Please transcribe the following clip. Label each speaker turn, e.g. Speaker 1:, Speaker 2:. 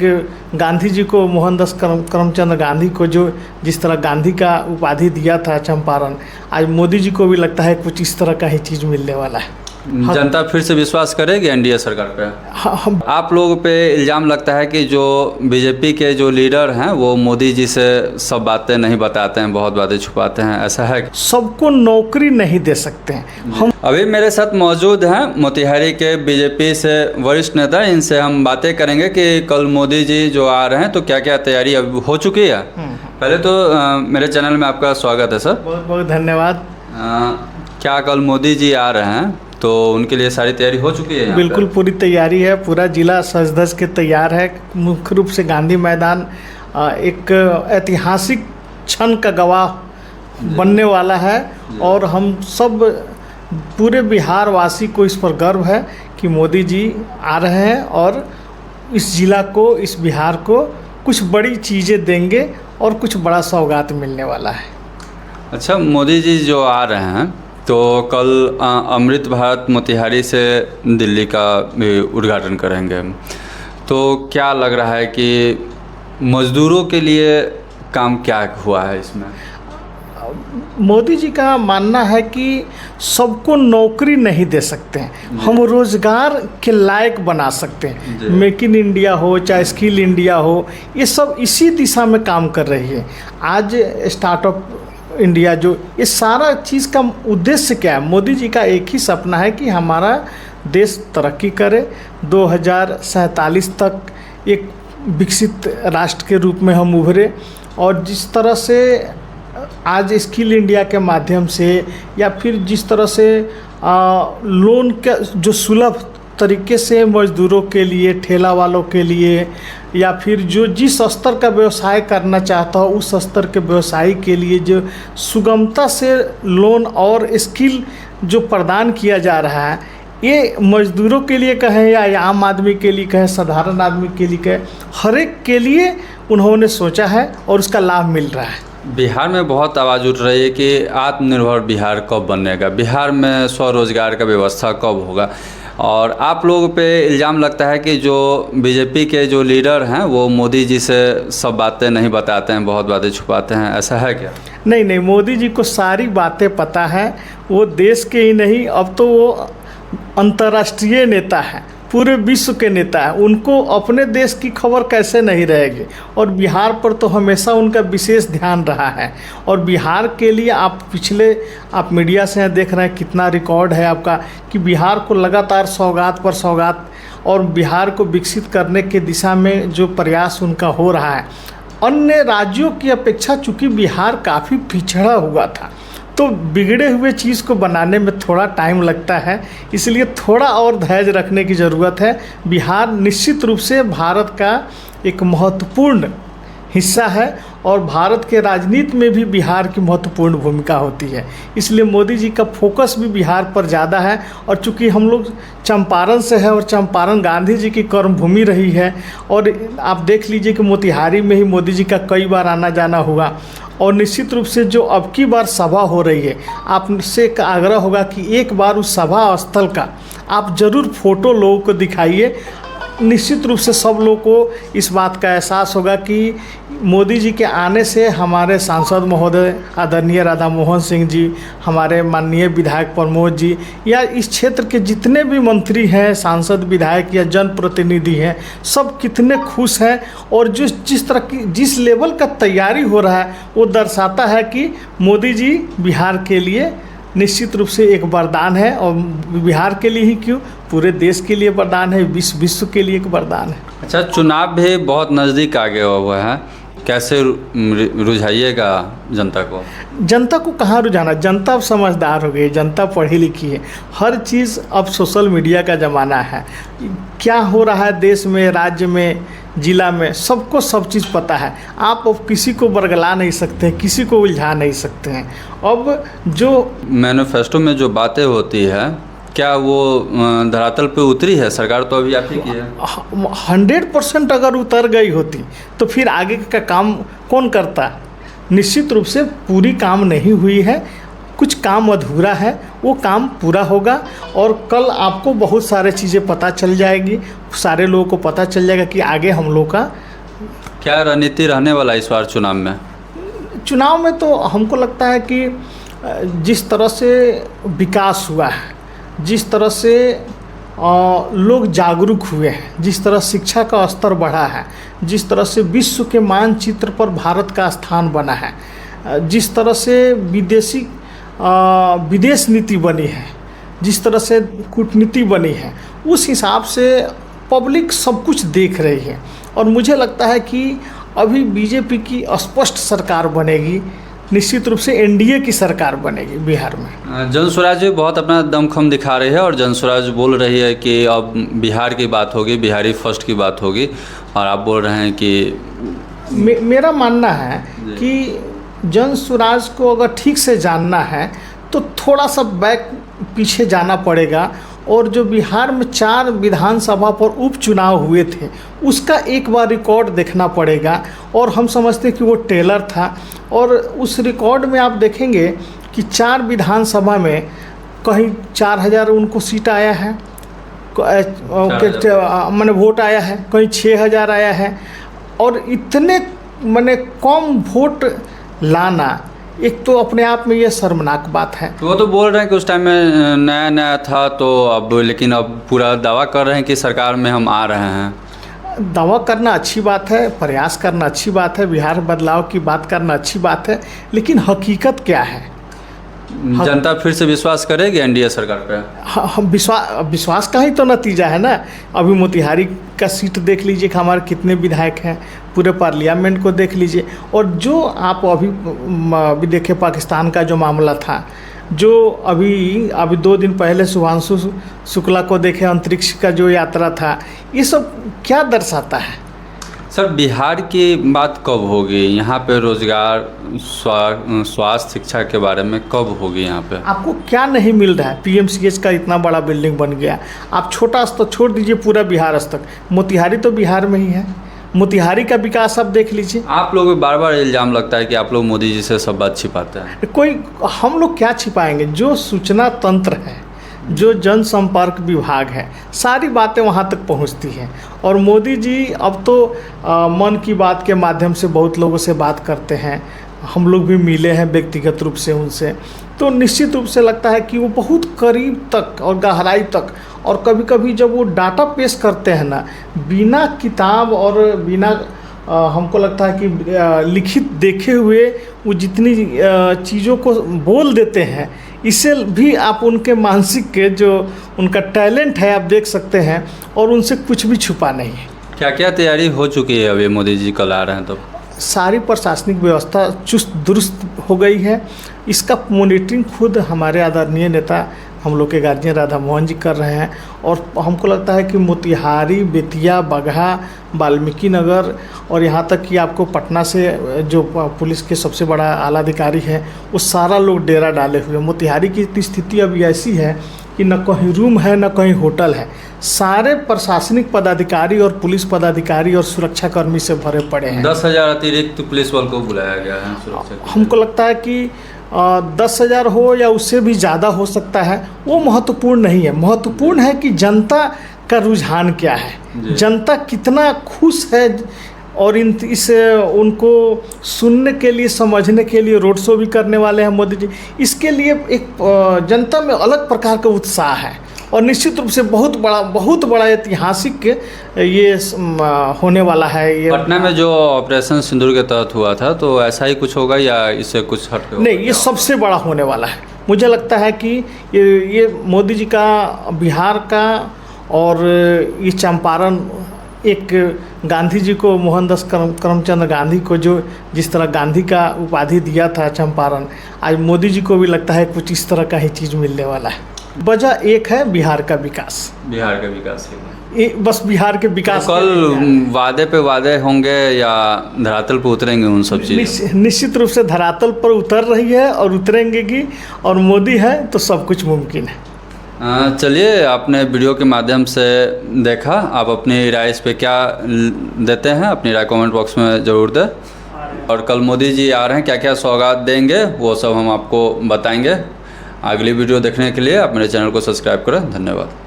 Speaker 1: एक गांधी जी को, मोहनदास करमचंद गांधी को जो जिस तरह गांधी का उपाधि दिया था चंपारण, आज मोदी जी को भी लगता है कुछ इस तरह का ही चीज़ मिलने वाला है।
Speaker 2: जनता फिर से विश्वास करेगी एनडीए सरकार पे? आप लोगों पे इल्ज़ाम लगता है कि जो बीजेपी के जो लीडर हैं वो मोदी जी से सब बातें नहीं बताते हैं, बहुत बातें छुपाते हैं, ऐसा है?
Speaker 1: सबको नौकरी नहीं दे सकते हैं हम।
Speaker 2: अभी मेरे साथ मौजूद हैं मोतिहारी के बीजेपी से वरिष्ठ नेता, इनसे हम बातें करेंगे कि कल मोदी जी जो आ रहे हैं तो क्या क्या तैयारी अभी हो चुकी है। पहले तो मेरे चैनल में आपका स्वागत है सर।
Speaker 1: बहुत बहुत धन्यवाद।
Speaker 2: क्या कल मोदी जी आ रहे हैं तो उनके लिए सारी तैयारी हो चुकी है?
Speaker 1: बिल्कुल पूरी तैयारी है, पूरा जिला सज धज के तैयार है। मुख्य रूप से गांधी मैदान एक ऐतिहासिक क्षण का गवाह बनने वाला है और हम सब पूरे बिहार वासी को इस पर गर्व है कि मोदी जी आ रहे हैं और इस जिला को, इस बिहार को कुछ बड़ी चीज़ें देंगे और कुछ बड़ा सौगात मिलने वाला है।
Speaker 2: अच्छा, मोदी जी जो आ रहे हैं तो कल अमृत भारत मोतिहारी से दिल्ली का भी उद्घाटन करेंगे, तो क्या लग रहा है कि मज़दूरों के लिए काम क्या हुआ है इसमें?
Speaker 1: मोदी जी का मानना है कि सबको नौकरी नहीं दे सकते हैं, हम रोज़गार के लायक बना सकते हैं। मेक इन इंडिया हो चाहे स्किल इंडिया हो, ये सब इसी दिशा में काम कर रही है। आज स्टार्टअप इंडिया जो, ये सारा चीज़ का उद्देश्य क्या है? मोदी जी का एक ही सपना है कि हमारा देश तरक्की करे, 2047 तक एक विकसित राष्ट्र के रूप में हम उभरे। और जिस तरह से आज स्किल इंडिया के माध्यम से या फिर जिस तरह से लोन का जो सुलभ तरीके से मज़दूरों के लिए, ठेला वालों के लिए, या फिर जो जिस स्तर का व्यवसाय करना चाहता हो उस स्तर के व्यवसायी के लिए जो सुगमता से लोन और स्किल जो प्रदान किया जा रहा है, ये मज़दूरों के लिए कहें या आम आदमी के लिए कहें, साधारण आदमी के लिए कहें, हर एक के लिए उन्होंने सोचा है और उसका लाभ मिल रहा है।
Speaker 2: बिहार में बहुत आवाज़ उठ रही है कि आत्मनिर्भर बिहार कब बनेगा, बिहार में स्वरोजगार का व्यवस्था कब होगा, और आप लोगों पे इल्ज़ाम लगता है कि जो बीजेपी के जो लीडर हैं वो मोदी जी से सब बातें नहीं बताते हैं, बहुत बातें छुपाते हैं, ऐसा है क्या?
Speaker 1: नहीं, मोदी जी को सारी बातें पता है। वो देश के ही नहीं, अब तो वो अंतर्राष्ट्रीय नेता है, पूरे विश्व के नेता है। उनको अपने देश की खबर कैसे नहीं रहेगी, और बिहार पर तो हमेशा उनका विशेष ध्यान रहा है। और बिहार के लिए आप मीडिया से देख रहे हैं कितना रिकॉर्ड है आपका कि बिहार को लगातार सौगात पर सौगात, और बिहार को विकसित करने के दिशा में जो प्रयास उनका हो रहा है। अन्य राज्यों की अपेक्षा चूँकि बिहार काफ़ी पिछड़ा हुआ था, तो बिगड़े हुए चीज़ को बनाने में थोड़ा टाइम लगता है, इसलिए थोड़ा और धैर्य रखने की ज़रूरत है। बिहार निश्चित रूप से भारत का एक महत्वपूर्ण हिस्सा है और भारत के राजनीति में भी बिहार की महत्वपूर्ण भूमिका होती है, इसलिए मोदी जी का फोकस भी बिहार पर ज़्यादा है। और चूँकि हम लोग चंपारण से है और चंपारण गांधी जी की कर्मभूमि रही है, और आप देख लीजिए कि मोतिहारी में ही मोदी जी का कई बार आना जाना हुआ। और निश्चित रूप से जो अब की बार सभा हो रही है, आपसे एक आग्रह होगा कि एक बार उस सभा स्थल का आप ज़रूर फ़ोटो लोगों को दिखाइए। निश्चित रूप से सब लोगों को इस बात का एहसास होगा कि मोदी जी के आने से हमारे सांसद महोदय आदरणीय राधा मोहन सिंह जी, हमारे माननीय विधायक प्रमोद जी, या इस क्षेत्र के जितने भी मंत्री हैं, सांसद, विधायक या जनप्रतिनिधि हैं, सब कितने खुश हैं। और जिस तरह की जिस लेवल का तैयारी हो रहा है वो दर्शाता है कि मोदी जी बिहार के लिए निश्चित रूप से एक वरदान है, और बिहार के लिए ही क्यों, पूरे देश के लिए वरदान है, विश्व के लिए एक वरदान है।
Speaker 2: अच्छा, चुनाव भी बहुत नज़दीक आ गया हुआ है, कैसे रुझाइएगा जनता को?
Speaker 1: जनता को कहाँ रुझाना, जनता अब समझदार हो गई, जनता पढ़ी लिखी है, हर चीज़ अब सोशल मीडिया का ज़माना है। क्या हो रहा है देश में, राज्य में, जिला में, सबको सब चीज़ पता है। आप अब किसी को बरगला नहीं सकते हैं, किसी को उलझा नहीं सकते हैं। अब जो
Speaker 2: मैनिफेस्टो में जो बातें होती है, क्या वो धरातल पे उतरी है? सरकार तो अभी आप ही की है।
Speaker 1: 100% अगर उतर गई होती तो फिर आगे का काम कौन करता? निश्चित रूप से पूरी काम नहीं हुई है। कुछ काम अधूरा है, वो काम पूरा होगा और कल आपको बहुत सारे चीज़ें पता चल जाएगी, सारे लोगों को पता चल जाएगा कि आगे हम लोग का
Speaker 2: क्या रणनीति रहने वाला इस बार चुनाव में?
Speaker 1: चुनाव में तो हमको लगता है कि जिस तरह से विकास हुआ है, जिस तरह से लोग जागरूक हुए हैं, जिस तरह शिक्षा का स्तर बढ़ा है, जिस तरह से विश्व के मानचित्र पर भारत का स्थान बना है, जिस तरह से विदेश नीति बनी है, जिस तरह से कूटनीति बनी है, उस हिसाब से पब्लिक सब कुछ देख रही है और मुझे लगता है कि अभी बीजेपी की स्पष्ट सरकार बनेगी, निश्चित रूप से एनडीए की सरकार बनेगी बिहार में।
Speaker 2: जनसुराज भी बहुत अपना दमखम दिखा रही है और जनसुराज बोल रही है कि अब बिहार की बात होगी, बिहारी फर्स्ट की बात होगी, और आप बोल रहे हैं कि
Speaker 1: मेरा मानना है कि जनसुराज को अगर ठीक से जानना है तो थोड़ा सा बैक पीछे जाना पड़ेगा और जो बिहार में 4 विधानसभा पर उपचुनाव हुए थे उसका एक बार रिकॉर्ड देखना पड़ेगा और हम समझते हैं कि वो टेलर था और उस रिकॉर्ड में आप देखेंगे कि 4 विधानसभा में कहीं 4000 उनको सीट आया है, मैंने वोट आया है, कहीं 6000 आया है और इतने मैंने कम वोट लाना एक तो अपने आप में ये शर्मनाक बात है।
Speaker 2: वो तो बोल रहे हैं कि उस टाइम में नया नया था तो अब, लेकिन अब पूरा दावा कर रहे हैं कि सरकार में हम आ रहे हैं।
Speaker 1: दावा करना अच्छी बात है, प्रयास करना अच्छी बात है, बिहार बदलाव की बात करना अच्छी बात है, लेकिन हकीकत क्या है?
Speaker 2: जनता फिर से विश्वास करेगी एनडीए सरकार पे?
Speaker 1: हम विश्वास का ही तो नतीजा है ना। अभी मोतिहारी का सीट देख लीजिए कि हमारे कितने विधायक हैं, पूरे पार्लियामेंट को देख लीजिए और जो आप अभी देखे पाकिस्तान का जो मामला था, जो अभी 2 दिन पहले शुभांशु शुक्ला को देखे अंतरिक्ष का जो यात्रा था, ये सब क्या दर्शाता है?
Speaker 2: सर, बिहार की बात कब होगी यहाँ पे? रोजगार, स्वास्थ्य, शिक्षा के बारे में कब होगी यहाँ पे?
Speaker 1: आपको क्या नहीं मिल रहा है? पीएमसीएच का इतना बड़ा बिल्डिंग बन गया, आप छोटा स्तर छोड़ दीजिए, पूरा बिहार स्तर, मोतिहारी तो बिहार में ही है, मोतिहारी का विकास आप देख लीजिए।
Speaker 2: आप लोग बार बार इल्ज़ाम लगता है कि आप लोग मोदी जी से सब बात छिपाते हैं।
Speaker 1: हम लोग क्या छिपाएंगे? जो सूचना तंत्र है, जो जनसंपर्क विभाग है, सारी बातें वहाँ तक पहुँचती हैं और मोदी जी अब तो मन की बात के माध्यम से बहुत लोगों से बात करते हैं, हम लोग भी मिले हैं व्यक्तिगत रूप से उनसे, तो निश्चित रूप से लगता है कि वो बहुत करीब तक और गहराई तक, और कभी कभी जब वो डाटा पेश करते हैं ना, बिना किताब और बिना हमको लगता है कि लिखित देखे हुए वो जितनी चीज़ों को बोल देते हैं, इससे भी आप उनके मानसिक के जो उनका टैलेंट है आप देख सकते हैं और उनसे कुछ भी छुपा नहीं है।
Speaker 2: क्या क्या तैयारी हो चुकी है अभी मोदी जी कल आ रहे हैं तो?
Speaker 1: सारी प्रशासनिक व्यवस्था चुस्त दुरुस्त हो गई है। इसका मॉनिटरिंग खुद हमारे आदरणीय नेता हम लोग के गार्जियन राधा मोहन जी कर रहे हैं और हमको लगता है कि मोतिहारी, बेतिया, बगहा, वाल्मीकि नगर और यहाँ तक कि आपको पटना से जो पुलिस के सबसे बड़ा आला अधिकारी है वो सारा लोग डेरा डाले हुए। मोतिहारी की स्थिति अभी ऐसी है कि न कहीं रूम है न कहीं होटल है, सारे प्रशासनिक पदाधिकारी और पुलिस पदाधिकारी और सुरक्षाकर्मी से भरे पड़े हैं।
Speaker 2: 10,000 अतिरिक्त पुलिस बल को बुलाया गया है सुरक्षा।
Speaker 1: हमको लगता है कि 10,000 हो या उससे भी ज़्यादा हो सकता है, वो महत्वपूर्ण नहीं है। महत्वपूर्ण है कि जनता का रुझान क्या है, जनता कितना खुश है और उनको सुनने के लिए, समझने के लिए रोड शो भी करने वाले हैं मोदी जी। इसके लिए एक जनता में अलग प्रकार का उत्साह है और निश्चित रूप से बहुत बड़ा ऐतिहासिक ये होने वाला है। ये
Speaker 2: पटना में जो ऑपरेशन सिंदूर के तहत हुआ था, तो ऐसा ही कुछ होगा या इससे कुछ हट
Speaker 1: नहीं? ये सबसे बड़ा होने वाला है। मुझे लगता है कि ये मोदी जी का, बिहार का और ये चंपारण, एक गांधी जी को, मोहनदास करमचंद गांधी को जो जिस तरह गांधी का उपाधि दिया था चंपारण, आज मोदी जी को भी लगता है कुछ इस तरह का ही चीज़ मिलने वाला है। वजह एक है बिहार का विकास।
Speaker 2: बिहार का विकास
Speaker 1: बस बिहार के विकास।
Speaker 2: तो कल वादे पे वादे होंगे या धरातल पर उतरेंगे उन सब चीज़?
Speaker 1: निश्चित रूप से धरातल पर उतर रही है और उतरेंगे भी, और मोदी है तो सब कुछ मुमकिन है।
Speaker 2: चलिए, आपने वीडियो के माध्यम से देखा, आप अपनी राय इस पे क्या देते हैं? अपनी राय कमेंट बॉक्स में ज़रूर दें। और कल मोदी जी आ रहे हैं, क्या क्या सौगात देंगे वो सब हम आपको बताएंगे। अगली वीडियो देखने के लिए आप मेरे चैनल को सब्सक्राइब करें। धन्यवाद।